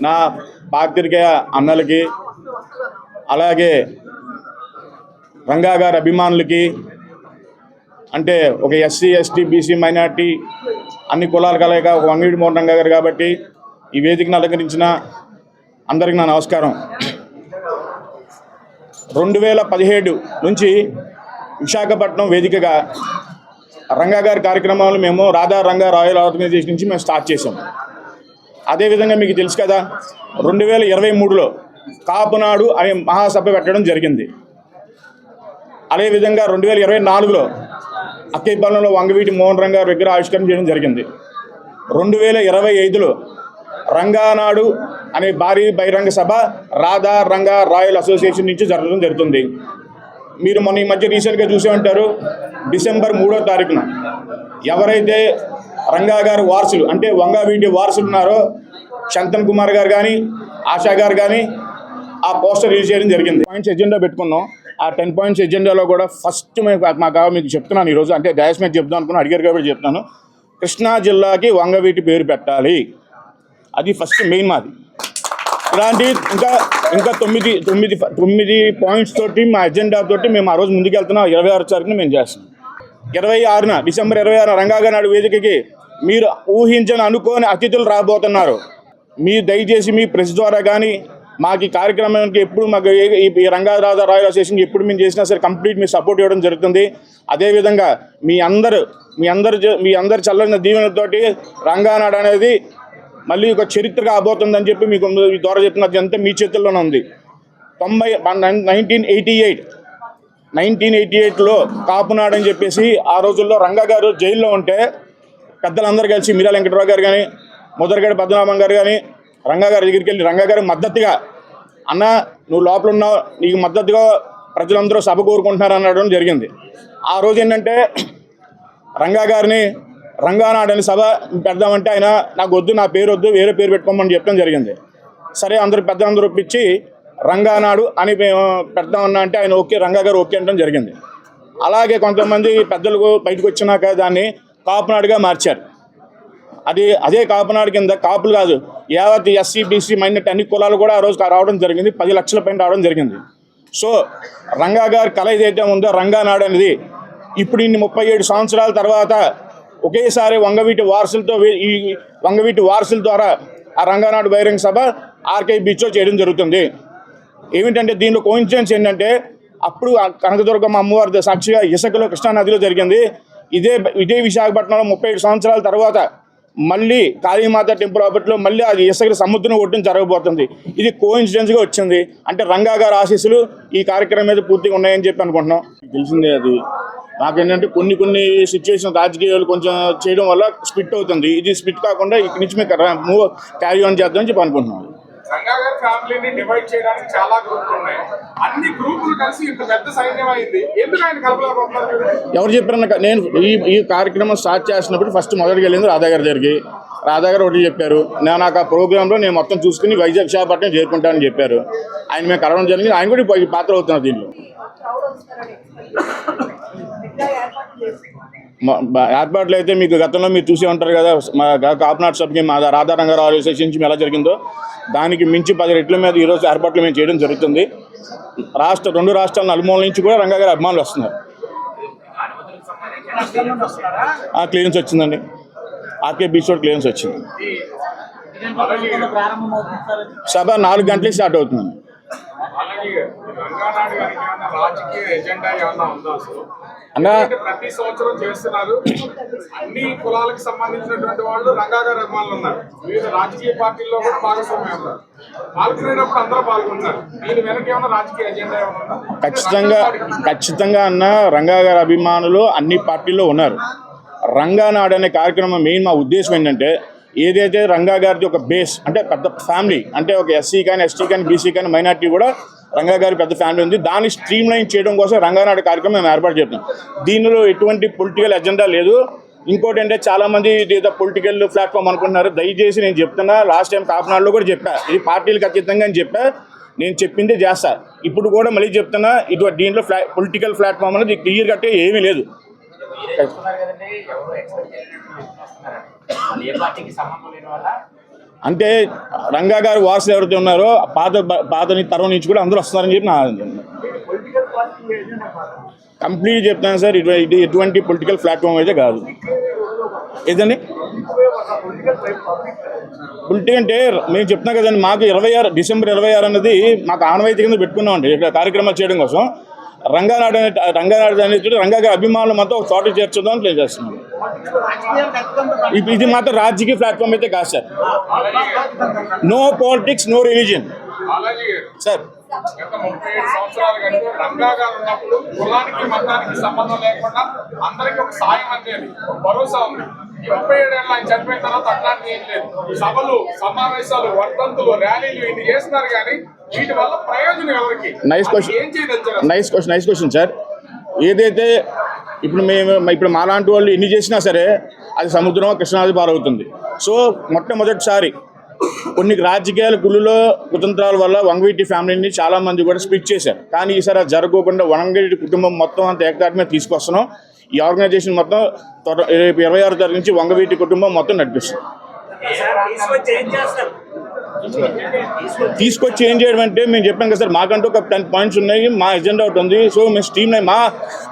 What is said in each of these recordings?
నా పాత్రికేయ అన్నలకి అలాగే రంగా గారి అభిమానులకి, అంటే ఒక ఎస్సీ ఎస్టీ బీసీ మైనార్టీ అన్ని కులాల కలయిక ఒక వంగవీటి మోహన్ రంగా గారు కాబట్టి ఈ వేదికను అలంకరించిన అందరికీ నా నమస్కారం. 2017 నుంచి విశాఖపట్నం వేదికగా రంగా గారి కార్యక్రమాలు మేము రాధా రంగా రాయల్ ఆర్గనైజేషన్ నుంచి మేము స్టార్ట్ చేసాం. అదేవిధంగా మీకు తెలుసు కదా, 2023లో కాపునాడు అనే మహాసభ పెట్టడం జరిగింది. అదేవిధంగా 2024లో అక్కైపాలెంలో వంగవీటి మోహన్ రంగా విగ్రహ ఆవిష్కరణ చేయడం జరిగింది. 2025లో రంగానాడు అనే భారీ బహిరంగ సభ రాధా రంగా రాయల్ అసోసియేషన్ నుంచి జరగడం జరుగుతుంది. మీరు మొన్న ఈ మధ్య రీసెంట్గా చూసే ఉంటారు, డిసెంబర్ 3వ తారీఖున ఎవరైతే రంగా గారు వారసులు అంటే వంగవీటి వారసులు ఉన్నారో శంతన్ కుమార్ గారు కానీ ఆశా గారు కానీ ఆ పోస్టర్ రిలీజ్ చేయడం జరిగింది. పాయింట్స్ ఎజెండా పెట్టుకున్నాం. ఆ 10 పాయింట్స్ ఎజెండాలో కూడా ఫస్ట్ మీకు చెప్తున్నాను ఈరోజు, అంటే డాష్ మీద చెప్దాం అనుకున్నాను, అడిగారు కాబట్టి చెప్తున్నాను. కృష్ణా జిల్లాకి వంగవీటి పేరు పెట్టాలి, అది ఫస్ట్ మెయిన్ మాది. ఇలాంటి ఇంకా 9 పాయింట్స్ తోటి మా ఎజెండా తోటి మేము ఆ రోజు ముందుకు వెళ్తున్నాం. 26 తారీఖున మేము చేస్తున్నాం. 26న డిసెంబర్ 26న రంగా నాడు వేదికకి మీరు ఊహించని అనుకోని అతిథులు రాబోతున్నారు. మీరు దయచేసి మీ ప్రెస్ ద్వారా కానీ మాకు ఈ కార్యక్రమానికి ఎప్పుడు మాకు ఈ రంగా రాధా రాయల్ అసోసియేషన్ ఎప్పుడు మేము చేసినా సరే కంప్లీట్ మీ సపోర్ట్ ఇవ్వడం జరుగుతుంది. అదేవిధంగా మీ అందరు చల్లని దీవెనతోటి రంగానాడు అనేది మళ్ళీ ఒక చరిత్ర కాబోతుందని చెప్పి మీకు ఈ ద్వారా చెప్తున్నది అంతా మీ చేతుల్లోనే ఉంది. 1988లో కాపునాడు అని చెప్పేసి ఆ రోజుల్లో రంగా గారు జైల్లో ఉంటే పెద్దలందరూ కలిసి మీరా వెంకటరావు గారు కానీ ముదరగడ పద్మనాభం గారు కానీ రంగా గారి దగ్గరికి వెళ్ళి రంగా గారు మద్దతుగా, అన్న నువ్వు లోపల ఉన్నావు, నీకు మద్దతుగా ప్రజలందరూ సభ కోరుకుంటున్నారు అనడం జరిగింది. ఆ రోజు ఏంటంటే రంగా గారిని రంగానాడు అని సభ పెడదామంటే ఆయన నాకు వద్దు, నా పేరు వద్దు, వేరే పేరు పెట్టుకోమని చెప్పడం జరిగింది. సరే పెద్దలందరూ ఒప్పించి రంగానాడు అని పెడదామన్నా అంటే ఆయన ఓకే, రంగా గారు ఓకే అనడం జరిగింది. అలాగే కొంతమంది పెద్దలకు బయటకు వచ్చినాక దాన్ని కాపునాడుగా మార్చారు. అదే కాపునాడు కింద కాపులు కాదు, యావత్ ఎస్సీ బీసీ మైనార్టీ అన్ని కులాలు కూడా ఆ రోజు రావడం జరిగింది. 10 లక్షల పైన రావడం జరిగింది. సో రంగా గారి కళ ఏదైతే ఉందో రంగానాడు అనేది ఇప్పుడు ఇన్ని 37 సంవత్సరాల తర్వాత ఒకేసారి వంగవీటి వారసుల ద్వారా ఆ రంగానాడు బహిరంగ సభ ఆర్కే బీచ్లో చేయడం జరుగుతుంది. ఏమిటంటే దీనిలో కోయిన్సిడెన్స్ ఏంటంటే అప్పుడు కనకదుర్గమ్మ అమ్మవారి సాక్షిగా ఇసుకలో కృష్ణానదిలో జరిగింది. ఇదే విశాఖపట్నంలో 37 సంవత్సరాల తర్వాత మళ్ళీ కాళీమాత టెంపుల్ ఆపట్లో మళ్ళీ అది ఇసుక సముద్రం ఒడ్డున జరగబోతుంది. ఇది కోయిన్సిడెన్స్గా వచ్చింది. అంటే రంగా గారి ఆశీస్సులు ఈ కార్యక్రమం మీద పూర్తిగా ఉన్నాయని చెప్పి అనుకుంటున్నాం. తెలిసిందే అది నాకేంటంటే కొన్ని సిచ్యువేషన్ రాజకీయాలు కొంచెం చేయడం వల్ల స్ప్లిట్ అవుతుంది. ఇది స్ప్లిట్ కాకుండా ఇక్కడి నుంచి మేము క్యారీ ఆన్ చేద్దామని చెప్పి అనుకుంటున్నాం. రంగా గారి ఫ్యామిలీని డివైడ్ చేయడానికి చాలా గ్రూపులు ఉన్నాయి. అన్ని గ్రూపులు కలిసి ఇంత పెద్ద సైన్యం అయింది. ఎందుకు ఆయన కలపలేకపోతున్నారు? ఎవరు చెప్పారన్న, నేను ఈ కార్యక్రమం స్టార్ట్ చేసినప్పుడు ఫస్ట్ మొదటికి వెళ్ళింది రాధా గారి దగ్గరికి. రాధా గారు ఒకటి చెప్పారు, నాకు ఆ ప్రోగ్రాంలో నేను మొత్తం చూసుకుని వైజాగ్ విశాఖపట్నం చేరుకుంటానని చెప్పారు. ఆయన మేము కలవడం జరిగింది. ఆయన కూడా పాత్ర అవుతున్నారు దీనిలో. ఏర్పాట్లు అయితే మీకు గతంలో మీరు చూసే ఉంటారు కదా, మా కాపునాడు సభకి మా రాధా రంగా రాయల్ అసోసియేషన్ నుంచి ఎలా జరిగిందో దానికి మించి 10 రెట్ల మీద ఈరోజు ఏర్పాట్లు మేము చేయడం జరుగుతుంది. 2 రాష్ట్రాల నలుమూల నుంచి కూడా రంగా గారి అభిమానులు వస్తున్నారు. క్లియరెన్స్ వచ్చిందండి, ఆర్కే బీచ్ రోడ్ క్లియరెన్స్ వచ్చింది. సభ 4 గంటలకి స్టార్ట్ అవుతుందండి. అన్నా ప్రతి సంవత్సరం చేస్తున్నారు. అన్ని కులాలకు సంబంధించినటువంటి వాళ్ళు రంగా గారి అభిమానులు ఉన్నారు. వివిధ రాజకీయ పార్టీల్లో కూడా భాగస్వామ్యం ఉన్నారు. పాల్గొనేటప్పుడు అందరూ పాల్గొన్నారు. దీని వెనక ఏమైనా రాజకీయ ఎజెండా ఏమన్నా? ఖచ్చితంగా అన్న రంగా గారి అభిమానులు అన్ని పార్టీల్లో ఉన్నారు. రంగానాడు అనే కార్యక్రమం మెయిన్ మా ఉద్దేశం ఏంటంటే, ఏదైతే రంగా గారిది ఒక బేస్ అంటే పెద్ద ఫ్యామిలీ, అంటే ఒక ఎస్సీ కానీ ఎస్టీ కానీ బీసీ కానీ మైనార్టీ కూడా రంగా గారి పెద్ద ఫ్యామిలీ ఉంది. దాన్ని స్ట్రీమ్ లైన్ చేయడం కోసం రంగానాడు కార్యక్రమం మేము ఏర్పాటు చేస్తున్నాం. దీనిలో ఎటువంటి పొలిటికల్ ఎజెండా లేదు. ఇంకోటి అంటే చాలామంది ఏదో పొలిటికల్ ప్లాట్ఫామ్ అనుకుంటున్నారు. దయచేసి నేను చెప్తున్నా, లాస్ట్ టైం కాకినాడలో కూడా చెప్పా, ఇది పార్టీలకు అతీతంగా అని చెప్పా. నేను చెప్పిందే చేస్తా. ఇప్పుడు కూడా మళ్ళీ చెప్తున్నా, ఇటు దీంట్లో పొలిటికల్ ప్లాట్ఫామ్ అనేది క్లియర్ కట్టే ఏమీ లేదు. అంటే రంగా గారు వారసులు ఎవరైతే ఉన్నారో పాతని తరం నుంచి కూడా అందరూ వస్తున్నారని చెప్పి నా కంప్లీట్ చెప్తాను సార్. ఇది ఎటువంటి పొలిటికల్ ప్లాట్ఫామ్ అయితే కాదు. ఏదండి పొలిటిక్ అంటే మేము చెప్తున్నాం కదండి, మాకు 26 డిసెంబర్ 26 అన్నది మాకు ఆనవాయితీ కింద పెట్టుకున్నామండి ఇక్కడ కార్యక్రమాలు చేయడం కోసం. రంగానాడు అనేది రంగా గారి అభిమానులు మాత్రం ఒక చోట చేర్చుదాం అని చేస్తున్నాం. ఇది మాత్రం రాజకీయ ప్లాట్ఫామ్ అయితే కాదు sir. No politics, no religion sir. గత 37 సంవత్సరాల కంటే రంగా గారు ఉన్నప్పుడు కులానికి మతానికి సంబంధం లేకుండా అందరికీ ఒక సాయం అందేది, ఒక భరోసా ఉంది. ఈ 37 ఏళ్ళు ఆయన చనిపోయిన తర్వాత అట్లాంటివి ఏం లేదు. సభలు, సమావేశాలు, వర్ధంతులు, ర్యాలీలు ఇన్ని చేస్తున్నారు కానీ వీటి వల్ల ప్రయోజనం ఎవరికి? ఏం చేయదలిచారు? Nice question sir. ఏదైతే ఇప్పుడు మాలాంటి వాళ్ళు ఎన్ని చేసినా సరే అది సముద్రం కృష్ణాది పారవుతుంది. సో మొట్టమొదటిసారి కొన్ని రాజకీయాల గుళ్ళలో కుతంత్రాల వల్ల వంగవీటి ఫ్యామిలీని చాలా మంది కూడా స్ప్లిట్ చేశారు. కానీ ఈసారి అది జరగకుండా వంగవీటి కుటుంబం మొత్తం అంతా ఏకతాటి మీద తీసుకొస్తున్నాం. ఈ ఆర్గనైజేషన్ మొత్తం రేపు 26వ తారీఖు నుంచి వంగవీటి కుటుంబం మొత్తం నడిపిస్తుంది. తీసుకొచ్చి ఏం చేయడం అంటే మేము చెప్పాం కదా సార్, మాకంటూ ఒక 10 పాయింట్స్ ఉన్నాయి, మా ఎజెండా ఒకటి ఉంది. సో మేము స్ట్రీమ్ లైన్, మా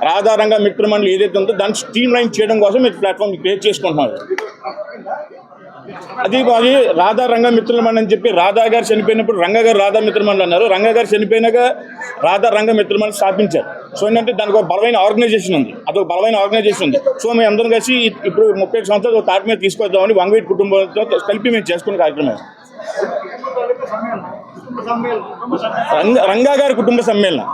రాధారంగా మిత్రమండలి ఏదైతే ఉందో దాన్ని స్ట్రీమ్ లైన్ చేయడం కోసం మేము ప్లాట్ఫామ్ క్రియేట్ చేసుకుంటున్నాం. అది రాధా రంగా మిత్రమండలి అని చెప్పి రాధా గారు చనిపోయినప్పుడు రంగా గారు రాధా మిత్రమండలి అన్నారు. రంగా గారు చనిపోయినాక రాధా రంగ మిత్రమండలి స్థాపించారు. సో ఏంటంటే దానికి ఒక బలమైన ఆర్గనైజేషన్ ఉంది, అదొక బలమైన ఆర్గనైజేషన్ ఉంది. సో మేము అందరం కలిసి ఇప్పుడు 35 సంవత్సరాలు తాటి మీద తీసుకొద్దామని వంగవీటి కుటుంబంతో కలిపి మేము చేసుకునే కార్యక్రమం రంగా గారి కుటుంబ సమ్మేళనం.